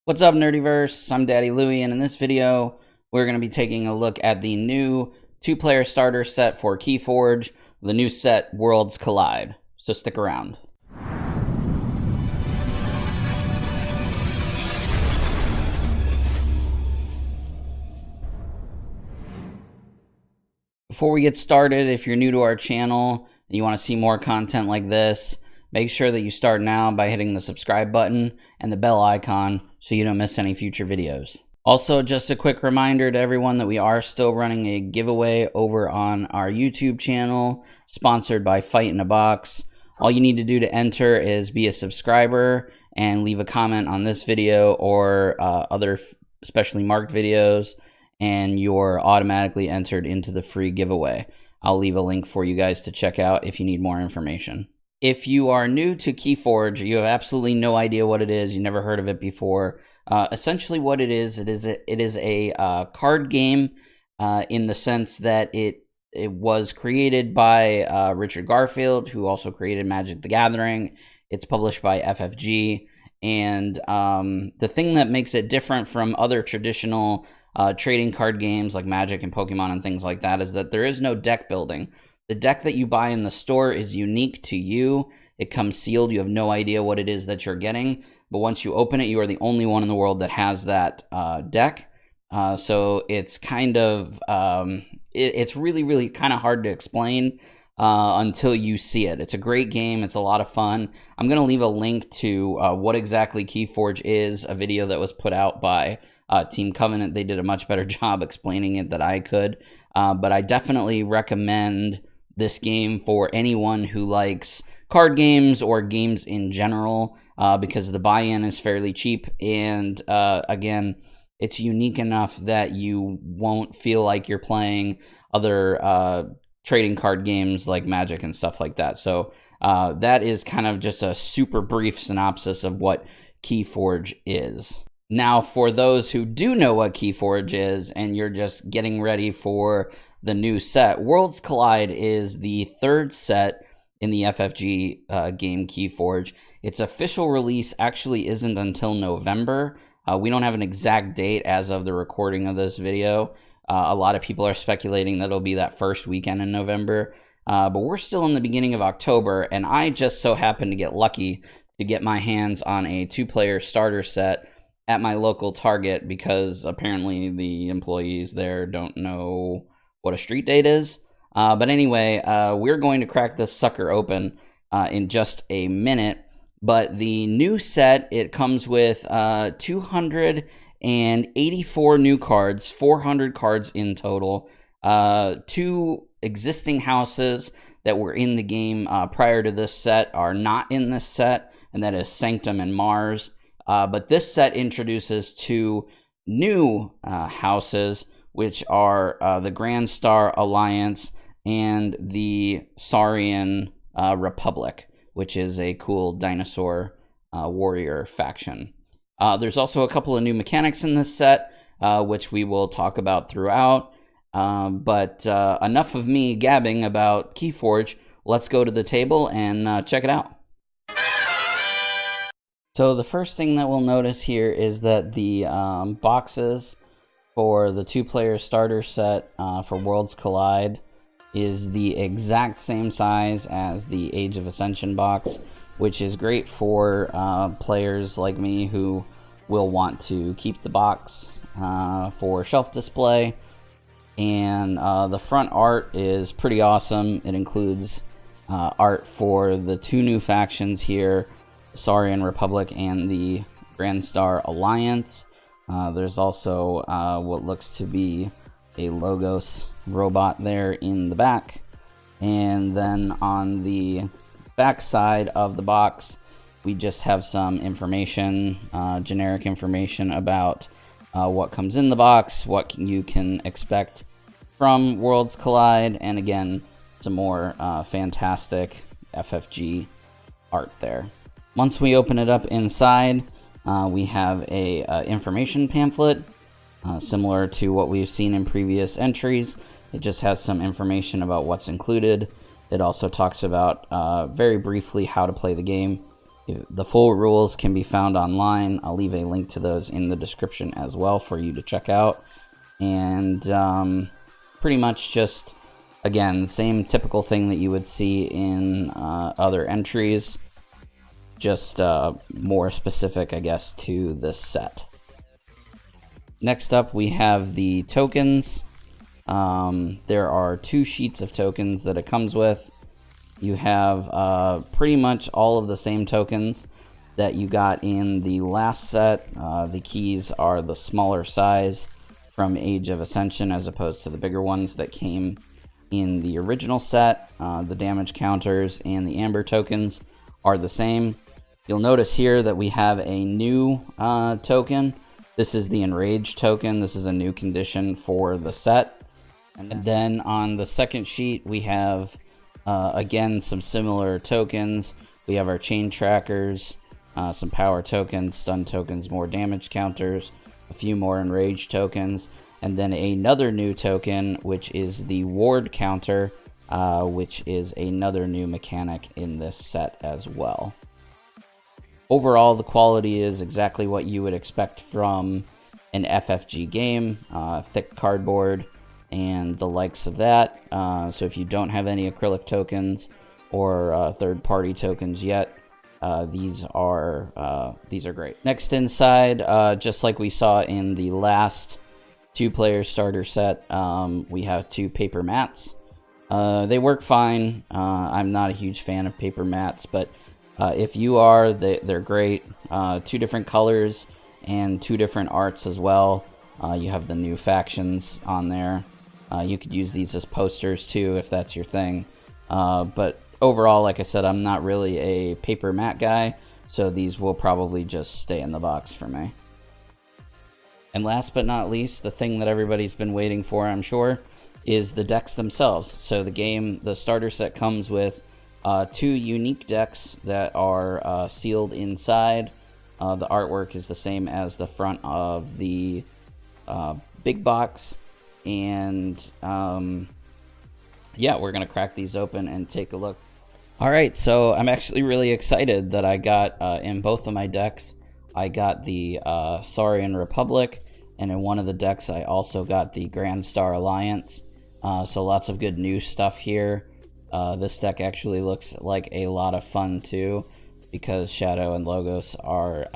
What's up, Nerdyverse? I'm Daddy Louie, and in this video, we're going to be taking a look at the new two-player starter set for KeyForge, the new set Worlds Collide. So stick around. Before we get started, if you're new to our channel and you want to see more content like this, make sure that you start now by hitting the subscribe button and the bell icon so you don't miss any future videos. Also, just a quick reminder to everyone that we are still running a giveaway over on our YouTube channel, sponsored by Fight in a Box. All you need to do to enter is be a subscriber and leave a comment on this video or other specially marked videos, and you're automatically entered into the free giveaway. I'll leave a link for you guys to check out if you need more information. If you are new to KeyForge, you have absolutely no idea what it is, you never heard of it before. Essentially what it is a card game in the sense that it was created by Richard Garfield, who also created Magic the Gathering. It's published by FFG, and the thing that makes it different from other traditional trading card games like Magic and Pokemon and things like that is that there is no deck building. The deck that you buy in the store is unique to you. It comes sealed. You have no idea what it is that you're getting. But once you open it, you are the only one in the world that has that deck. So it's kind of, it's really kind of hard to explain until you see it. It's a great game. It's a lot of fun. I'm going to leave a link to what exactly KeyForge is, a video that was put out by Team Covenant. They did a much better job explaining it than I could. But I definitely recommend this game for anyone who likes card games or games in general, because the buy-in is fairly cheap, and again, it's unique enough that you won't feel like you're playing other trading card games like Magic and stuff like that. So that is kind of just a super brief synopsis of what KeyForge is. Now, for those who do know what KeyForge is and you're just getting ready for the new set, Worlds Collide is the third set in the FFG game KeyForge. Its official release actually isn't until November. We don't have an exact date as of the recording of this video. A lot of people are speculating that it'll be that first weekend in November. But we're still in the beginning of October, and I just so happened to get lucky to get my hands on a two-player starter set at my local Target, because apparently the employees there don't know what a street date is. But anyway, we're going to crack this sucker open in just a minute. But the new set, it comes with 284 new cards, 400 cards in total, 2 existing houses that were in the game prior to this set are not in this set, and that is Sanctum and Mars. But this set introduces 2 new houses, which are the Grand Star Alliance and the Saurian Republic, which is a cool dinosaur warrior faction. There's also a couple of new mechanics in this set, which we will talk about throughout. But enough of me gabbing about KeyForge. Let's go to the table and check it out. So the first thing that we'll notice here is that the boxes for the two-player starter set for Worlds Collide is the exact same size as the Age of Ascension box, which is great for players like me who will want to keep the box for shelf display. And the front art is pretty awesome. It includes art for the 2 new factions here, Saurian Republic and the Grand Star Alliance. There's also what looks to be a Logos robot there in the back. And then on the back side of the box, we just have some information, generic information about what comes in the box, what you can expect from Worlds Collide, and again, some more fantastic FFG art there. Once we open it up inside, we have a information pamphlet, similar to what we've seen in previous entries. It just has some information about what's included. It also talks about, very briefly, how to play the game. The full rules can be found online. I'll leave a link to those in the description as well for you to check out. And pretty much just, again, same typical thing that you would see in other entries, just more specific, I guess, to this set. Next up, we have the tokens. There are 2 sheets of tokens that it comes with. You have pretty much all of the same tokens that you got in the last set. The keys are the smaller size from Age of Ascension as opposed to the bigger ones that came in the original set. The damage counters and the amber tokens are the same. You'll notice here that we have a new token. This is the Enraged token. This is a new condition for the set. And then on the second sheet, we have, again, some similar tokens. We have our chain trackers, some power tokens, stun tokens, more damage counters, a few more Enraged tokens, and then another new token, which is the ward counter, which is another new mechanic in this set as well. Overall, the quality is exactly what you would expect from an FFG game, thick cardboard and the likes of that. So if you don't have any acrylic tokens or third-party tokens yet, these are great. Next inside, just like we saw in the last 2-player starter set, we have 2 paper mats. They work fine. I'm not a huge fan of paper mats, but if you are, they're great. 2 different colors and 2 different arts as well. You have the new factions on there. You could use these as posters too if that's your thing. But overall, like I said, I'm not really a paper mat guy, so these will probably just stay in the box for me. And last but not least, the thing that everybody's been waiting for, I'm sure, is the decks themselves. So the starter set comes with 2 unique decks that are sealed inside. The artwork is the same as the front of the big box. And yeah, we're going to crack these open and take a look. Alright, so I'm actually really excited that I got, in both of my decks, I got the Saurian Republic, and in one of the decks I also got the Grand Star Alliance. So lots of good new stuff here. This deck actually looks like a lot of fun too, because Shadow and Logos are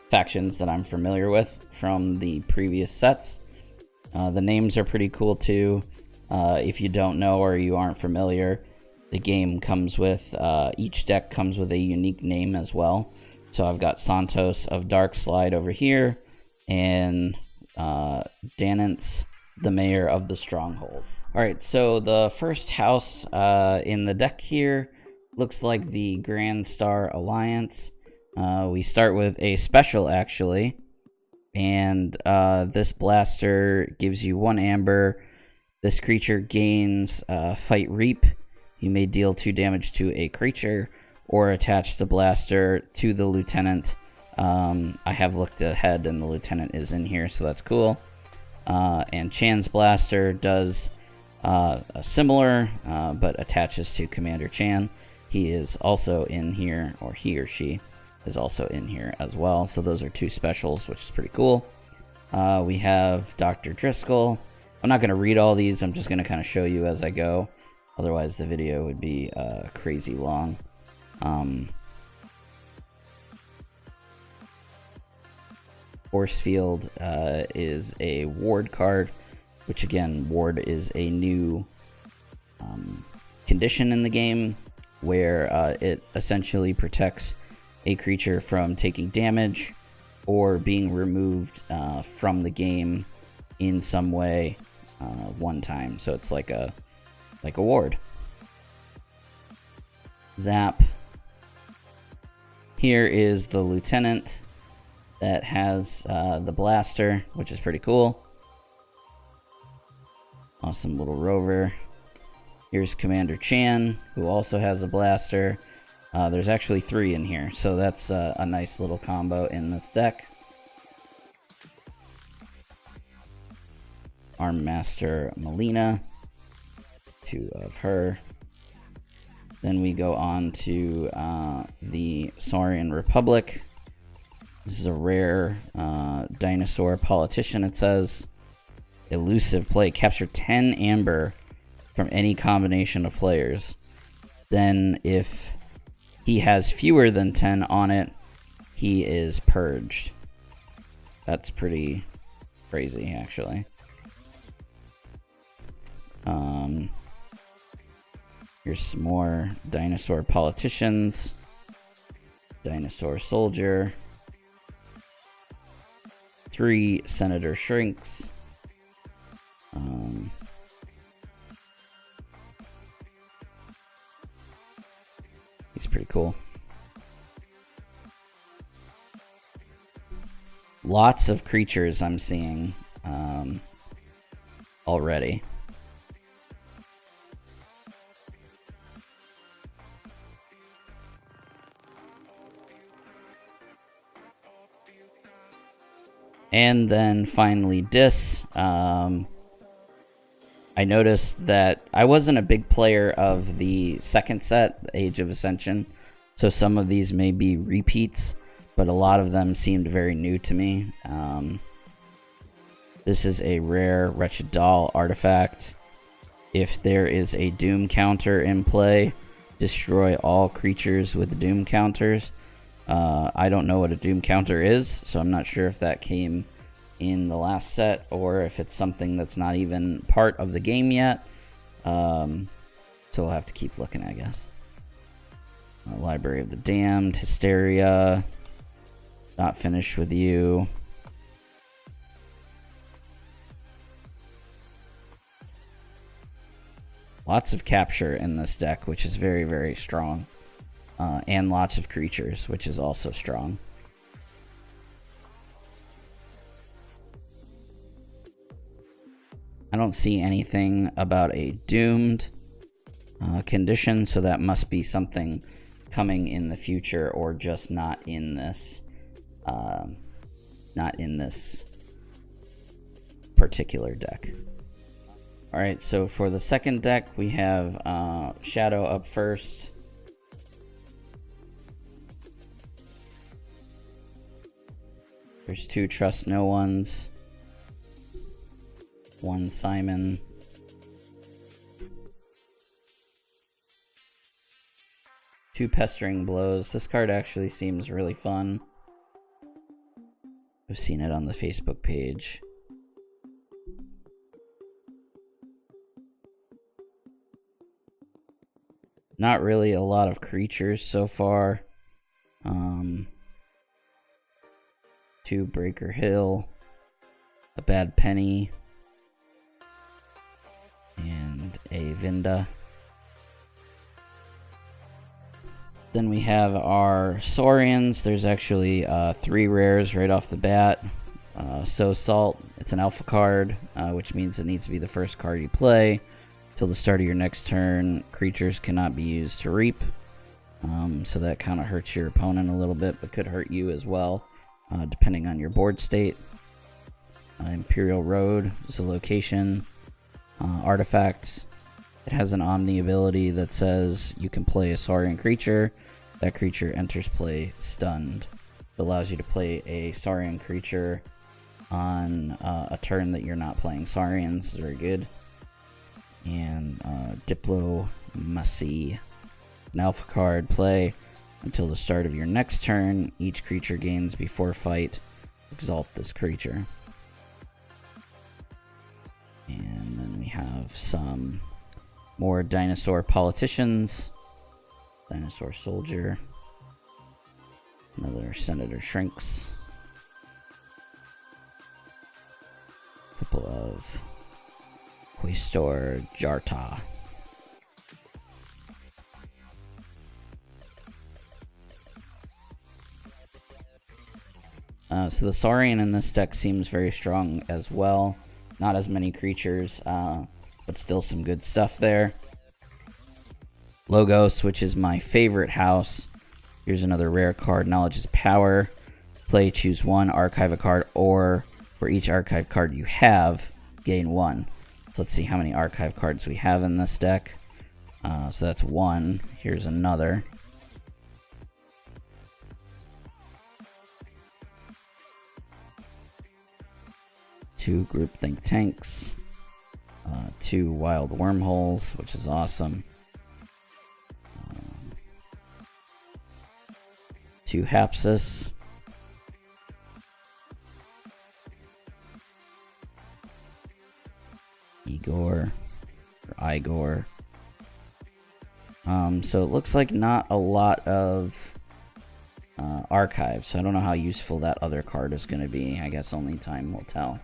factions that I'm familiar with from the previous sets. The names are pretty cool too. If you don't know or you aren't familiar, the game comes with, each deck comes with a unique name as well. So I've got Santos of Darkslide over here, and Danance, the Mayor of the Stronghold. Alright, so the first house in the deck here looks like the Grand Star Alliance. We start with a special, actually. And this blaster gives you 1 amber. This creature gains Fight Reap. You may deal 2 damage to a creature or attach the blaster to the lieutenant. I have looked ahead and the lieutenant is in here, so that's cool. And Chan's blaster does a similar, but attaches to Commander Chan. He is also in here, or he or she is also in here as well. So those are 2 specials, which is pretty cool. We have Dr. Driscoll. I'm not going to read all these. I'm just going to kind of show you as I go. Otherwise, the video would be crazy long. Forcefield is a ward card, which again, ward is a new condition in the game where it essentially protects a creature from taking damage or being removed from the game in some way one time. So it's like a ward. Zap. Here is the lieutenant that has the blaster, which is pretty cool. Awesome little rover. Here's Commander Chan, who also has a blaster. There's actually 3 in here, so that's a nice little combo in this deck. Arm Master Melina, 2 of her. Then we go on to the Saurian Republic. This is a rare dinosaur politician, it says. Elusive play. Capture 10 amber from any combination of players. Then if he has fewer than 10 on it, he is purged. That's pretty crazy, actually. Here's some more dinosaur politicians. Dinosaur soldier. 3 senator shrinks. He's pretty cool. Lots of creatures I'm seeing already. And then finally Dis. I noticed that I wasn't a big player of the second set, the Age of Ascension, so some of these may be repeats, but a lot of them seemed very new to me. This is a rare Wretched Doll artifact. If there is a Doom counter in play, destroy all creatures with Doom counters. I don't know what a Doom counter is, so I'm not sure if that came in the last set or if it's something that's not even part of the game yet. So we'll have to keep looking, I guess. Library of the Damned, Hysteria, Not Finished With You. Lots of capture in this deck, which is very, very strong. And lots of creatures, which is also strong. I don't see anything about a doomed condition, so that must be something coming in the future, or just not in this particular deck. All right, so for the second deck, we have Shadow up first. There's 2 Trust No Ones. 1 Simon. 2 Pestering Blows. This card actually seems really fun. I've seen it on the Facebook page. Not really a lot of creatures so far. 2 Breaker Hill. A Bad Penny. And a Vinda. Then we have our Saurians. There's actually 3 rares right off the bat. So Salt, it's an alpha card, which means it needs to be the first card you play. Till the start of your next turn, creatures cannot be used to reap. So that kind of hurts your opponent a little bit, but could hurt you as well, depending on your board state. Imperial Road is a location. Artifact. It has an Omni ability that says you can play a Saurian creature. That creature enters play stunned. It allows you to play a Saurian creature on a turn that you're not playing Saurians. Very good. And Diplomacy. An alpha card. Play until the start of your next turn. Each creature gains before fight. Exalt this creature. And then we have some more dinosaur politicians. Dinosaur soldier. Another Senator Shrinks. A couple of Quaestor Jarta. So the Saurian in this deck seems very strong as well. Not as many creatures, but still some good stuff there. Logos, which is my favorite house. Here's another rare card. Knowledge is power. Play, choose 1, archive a card, or for each archive card you have, gain 1. So let's see how many archive cards we have in this deck. So that's one. Here's another. Two groupthink tanks. Two wild wormholes, which is awesome. Two Hapsis. Igor or Igor. So it looks like not a lot of archives, so I don't know how useful that other card is going to be. I guess only time will tell.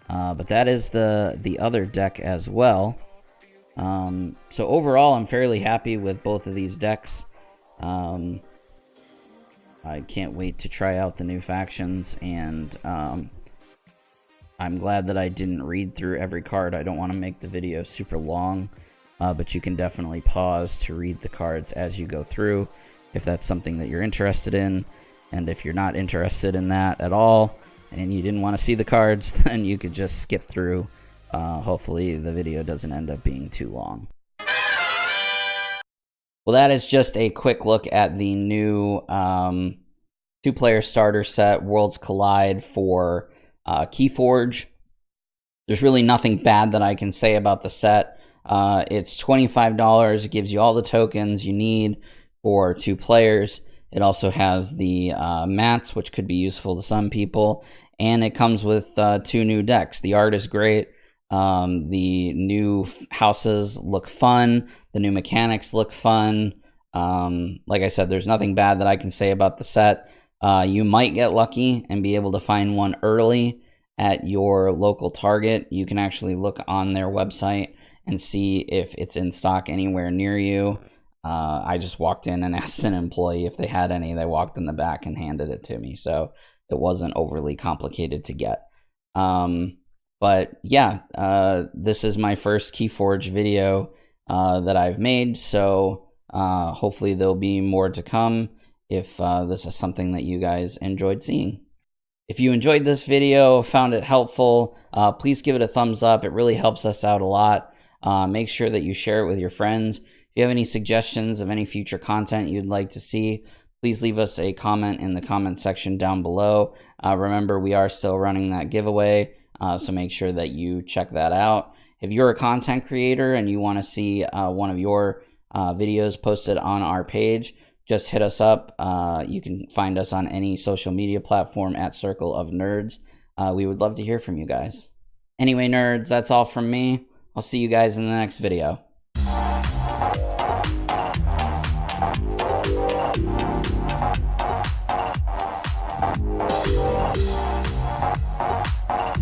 But that is the other deck as well. So overall, I'm fairly happy with both of these decks. I can't wait to try out the new factions, and I'm glad that I didn't read through every card. I don't want to make the video super long, but you can definitely pause to read the cards as you go through if that's something that you're interested in. And if you're not interested in that at all and you didn't want to see the cards, then you could just skip through. Hopefully the video doesn't end up being too long. Well, that is just a quick look at the new two-player starter set, Worlds Collide, for KeyForge. There's really nothing bad that I can say about the set. It's $25. It gives you all the tokens you need for 2 players. It also has the mats, which could be useful to some people, and it comes with 2 new decks. The art is great. The new houses look fun. The new mechanics look fun. Like I said, there's nothing bad that I can say about the set. You might get lucky and be able to find one early at your local Target. You can actually look on their website and see if it's in stock anywhere near you. I just walked in and asked an employee if they had any. They walked in the back and handed it to me, so it wasn't overly complicated to get. But yeah, this is my first KeyForge video that I've made, so hopefully there'll be more to come if this is something that you guys enjoyed seeing. If you enjoyed this video, found it helpful, please give it a thumbs up. It really helps us out a lot. Make sure that you share it with your friends. If you have any suggestions of any future content you'd like to see, please leave us a comment in the comment section down below. Remember, we are still running that giveaway, so make sure that you check that out. If you're a content creator and you want to see one of your videos posted on our page, just hit us up. You can find us on any social media platform at Circle of Nerds. We would love to hear from you guys. Anyway, nerds, that's all from me. I'll see you guys in the next video.